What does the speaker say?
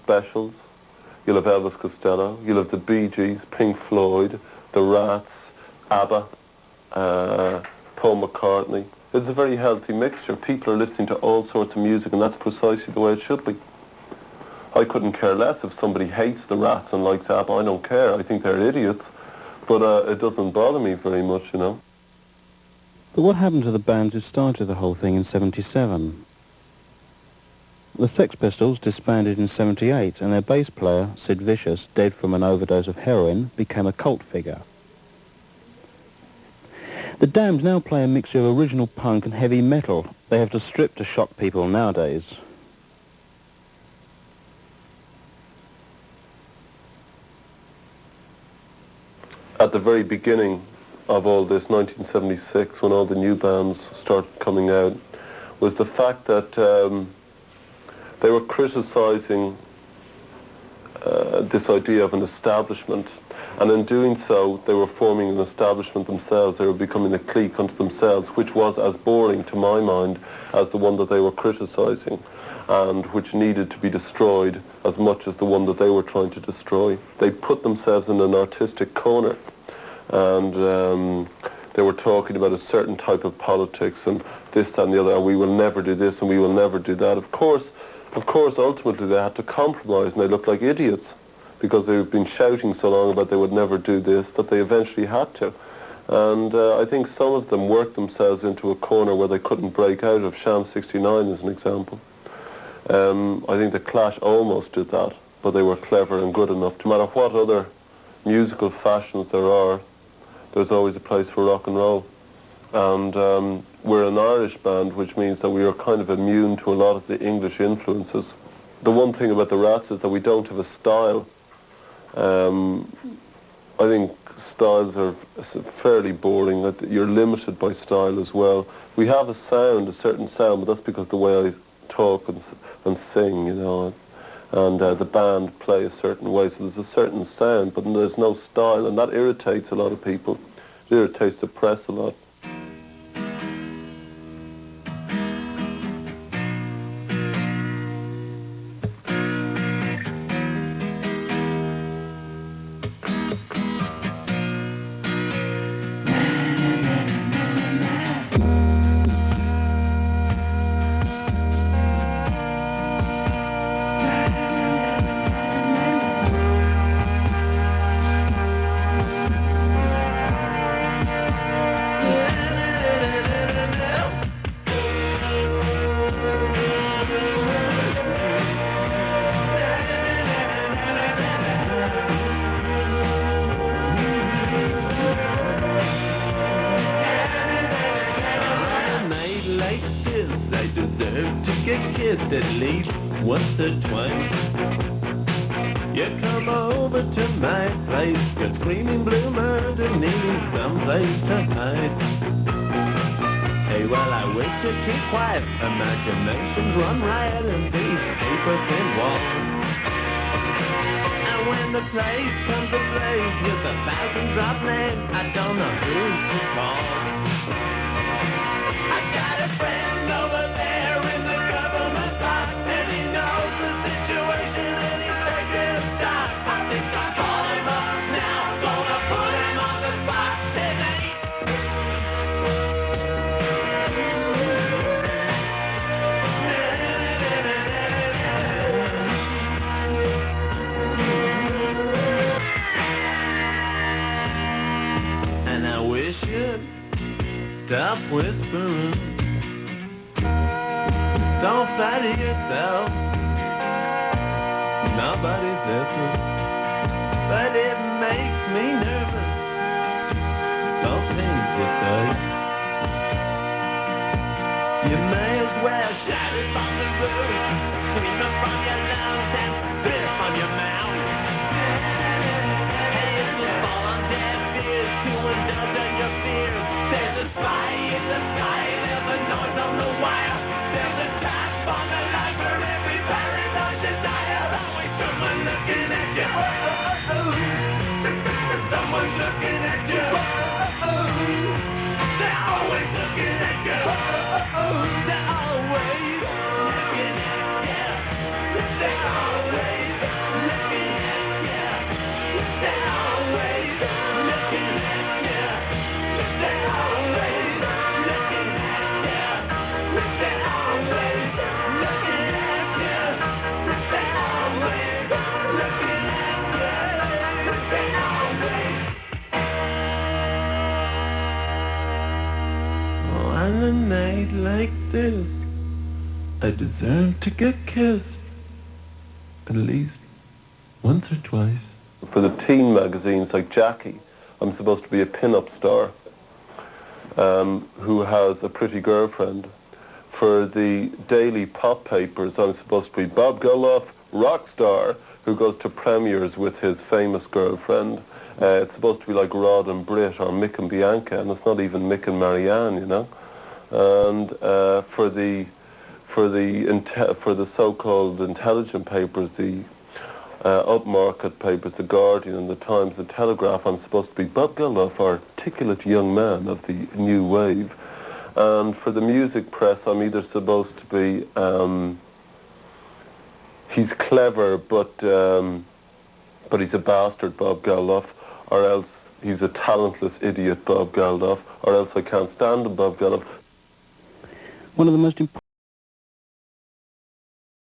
Specials, you'll have Elvis Costello, you'll have the Bee Gees, Pink Floyd, the Rats, ABBA, Paul McCartney. It's a very healthy mixture. People are listening to all sorts of music, and that's precisely the way it should be. I couldn't care less if somebody hates the Rats and likes ABBA. I don't care. I think they're idiots. But it doesn't bother me very much, you know. But what happened to the band who started the whole thing in 77? The Sex Pistols disbanded in 78, and their bass player, Sid Vicious, dead from an overdose of heroin, became a cult figure. The Damned now play a mixture of original punk and heavy metal. They have to strip to shock people nowadays. At the very beginning of all this, 1976, when all the new bands started coming out, was the fact that they were criticising this idea of an establishment, and in doing so they were forming an establishment themselves. They were becoming a clique unto themselves, which was as boring to my mind as the one that they were criticising, and which needed to be destroyed as much as the one that they were trying to destroy. They put themselves in an artistic corner, and they were talking about a certain type of politics and this, that and the other, and we will never do this and we will never do that. Of course, ultimately they had to compromise, and they looked like idiots because they've been shouting so long about they would never do this that they eventually had to. And I think some of them worked themselves into a corner where they couldn't break out of. Sham 69 is an example. I think the Clash almost did that, but they were clever and good enough. No matter what other musical fashions there are, there's always a place for rock and roll. And we're an Irish band, which means that we are kind of immune to a lot of the English influences. The one thing about the Rats is that we don't have a style. I think styles are fairly boring, that you're limited by style as well. We have a sound, a certain sound, but that's because the way I talk and sing, you know, and the band play a certain way, so there's a certain sound, but there's no style, and that irritates a lot of people. It irritates the press a lot. At least once or twice. You come over to my place, you're screaming blue murder, needing someplace to hide. Hey, well, I wish to keep quiet, imaginations run riot and these papers and walls. And when the place comes to blaze with 1,000 drop names, I don't know who to call. I got a friend over there in the government box, and he knows the situation and he's taking a stop. I think I'll call him up now, gonna put him on the spot. And I wish you'd stop whispering. Don't flatter yourself, nobody's listening, but it makes me nervous, those things you say. You may as well shout it from the roof, scream it from your lungs and spit it from your mouth. Hey, it will fall on deaf ears to indulge your fears. There's a spy in the sky, there's a noise on the wire. There's a tap on the line for every paranoid desire. Always someone looking at you. Someone's looking at you. They're always looking at you. They're always looking at you. They're this. I deserve to get kissed at least once or twice. For the teen magazines like Jackie, I'm supposed to be a pin-up star who has a pretty girlfriend. For the daily pop papers, I'm supposed to be Bob Geldof, rock star, who goes to premieres with his famous girlfriend. It's supposed to be like Rod and Britt or Mick and Bianca, and it's not even Mick and Marianne, you know. And for the so-called intelligent papers, the upmarket papers, The Guardian and The Times, The Telegraph, I'm supposed to be Bob Geldof, articulate young man of the new wave. And for the music press, I'm either supposed to be, he's clever, but he's a bastard, Bob Geldof, or else he's a talentless idiot, Bob Geldof, or else I can't stand him, Bob Geldof. One of the most important